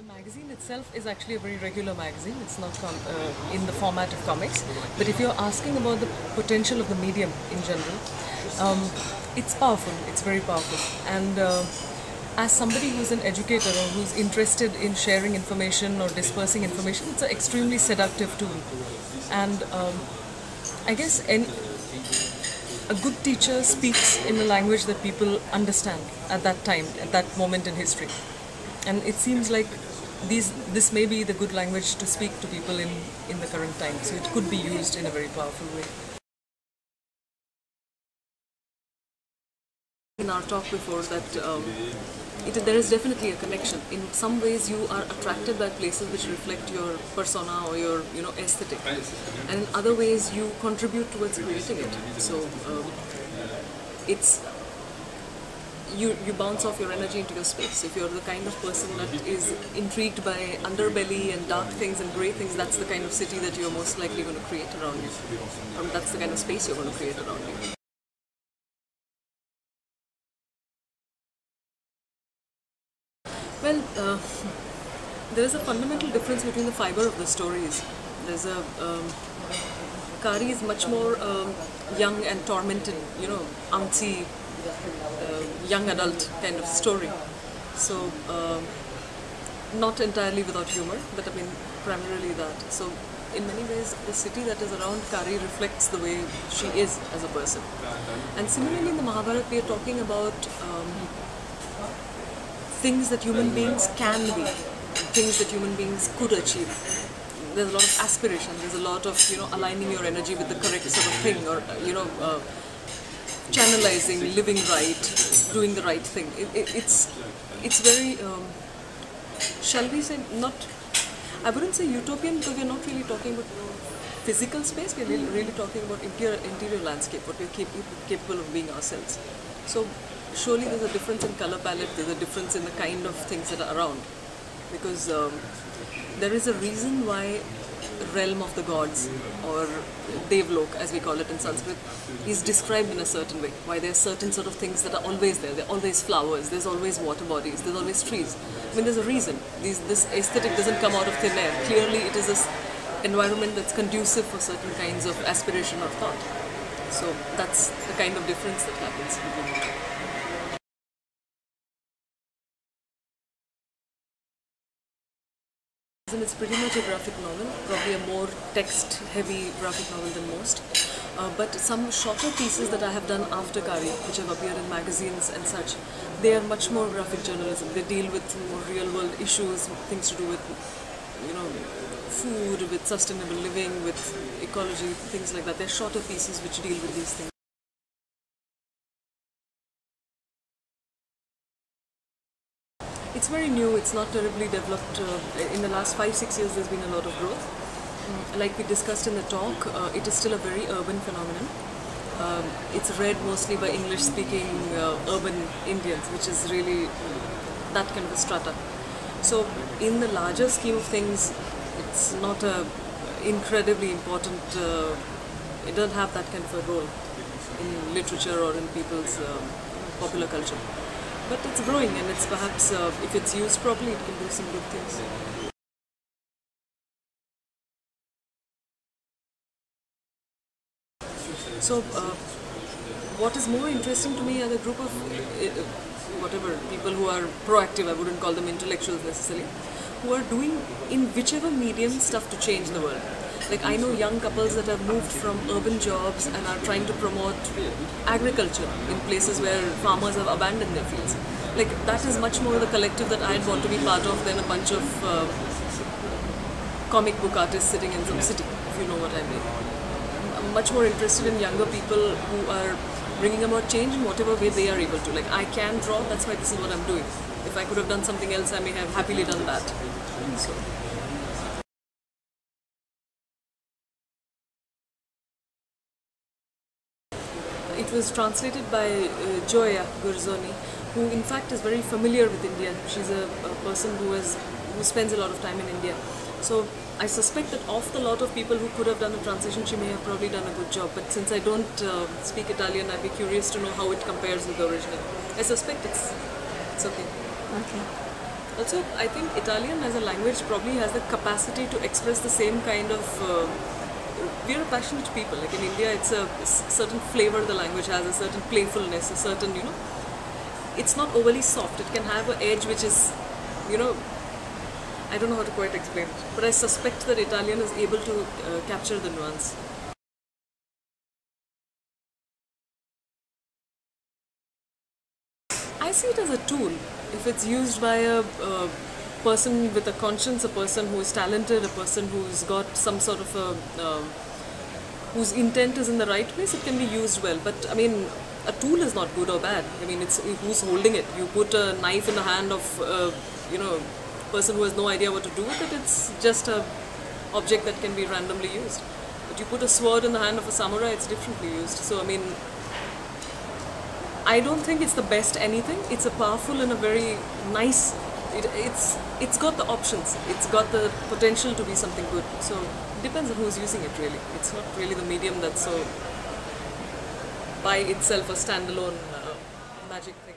magazine itself is actually a very regular magazine. It's not in the format of comics. But if you're asking about the potential of the medium in general, it's powerful. It's very powerful. And as somebody who's an educator or who's interested in sharing information or dispersing information, it's an extremely seductive tool. And I guess a good teacher speaks in a language that people understand at that time, at that moment in history. And it seems like this may be the good language to speak to people in the current time. So it could be used in a very powerful way. In our talk before that there is definitely a connection. In some ways you are attracted by places which reflect your persona or your aesthetic, and in other ways you contribute towards creating it. So it's you bounce off your energy into your space. If you're the kind of person that is intrigued by underbelly and dark things and grey things, that's the kind of city that you're most likely going to create around you. That's the kind of space you're going to create around you. Well, there is a fundamental difference between the fiber of the stories. There's a Kari is much more young and tormented, antsy, young adult kind of story. So not entirely without humor, but I mean primarily that. So in many ways, the city that is around Kari reflects the way she is as a person. And similarly, in the Mahabharata, we are talking about things that human beings can be, things that human beings could achieve. There's a lot of aspiration, there's a lot of aligning your energy with the correct sort of thing, or channelizing, living right, doing the right thing. It's very, shall we say, I wouldn't say utopian, because we're not really talking about physical space, we're really talking about interior landscape, what we're capable of being ourselves. So surely there's a difference in color palette, there's a difference in the kind of things that are around, because there is a reason why realm of the gods, or Devlok as we call it in Sanskrit, is described in a certain way. Why there are certain sort of things that are always there. There are always flowers, there's always water bodies, there's always trees. I mean, there's a reason. This aesthetic doesn't come out of thin air. Clearly it is this environment that's conducive for certain kinds of aspiration or thought. So that's the kind of difference that happens. It's pretty much a graphic novel, probably a more text-heavy graphic novel than most. But some shorter pieces that I have done after Kari, which have appeared in magazines and such, they are much more graphic journalism. They deal with more real-world issues, things to do with, food, with sustainable living, with ecology, things like that. They're shorter pieces which deal with these things. It's very new, it's not terribly developed. In the last 5-6 years there's been a lot of growth. Like we discussed in the talk, it is still a very urban phenomenon. It's read mostly by English-speaking urban Indians, which is really that kind of a strata. So in the larger scheme of things, it's not incredibly important, it doesn't have that kind of a role in literature or in people's popular culture. But it's growing, and it's perhaps, if it's used properly, it can do some good things. So, what is more interesting to me are the group of, people who are proactive, I wouldn't call them intellectuals necessarily, who are doing, in whichever medium, stuff to change the world. Like, I know young couples that have moved from urban jobs and are trying to promote agriculture in places where farmers have abandoned their fields. Like, that is much more the collective that I'd want to be part of than a bunch of comic book artists sitting in some city, if you know what I mean. I'm much more interested in younger people who are bringing about change in whatever way they are able to. Like, I can draw, that's why this is what I'm doing. If I could have done something else, I may have happily done that. So. It was translated by Joya Gurzoni, who in fact is very familiar with India. She's a person who spends a lot of time in India. So I suspect that of the lot of people who could have done a translation, she may have probably done a good job. But since I don't speak Italian, I'd be curious to know how it compares with the original. I suspect it's okay. Okay. Also, I think Italian as a language probably has the capacity to express the same kind of. We're passionate people. Like in India, it's a certain flavor the language has, a certain playfulness, a certain, it's not overly soft. It can have an edge which is, I don't know how to quite explain it. But I suspect that Italian is able to capture the nuance. I see it as a tool. If it's used by a person with a conscience, a person who is talented, a person who's got some sort of a whose intent is in the right place, it can be used well. But I mean, a tool is not good or bad. I mean, it's who's holding it. You put a knife in the hand of person who has no idea what to do with it. It's just a object that can be randomly used. But you put a sword in the hand of a samurai, it's differently used. So I mean, I don't think it's the best anything. It's a powerful and a very nice. It's got the options. It's got the potential to be something good. So it depends on who's using it really. It's not really the medium that's so by itself a standalone magic thing.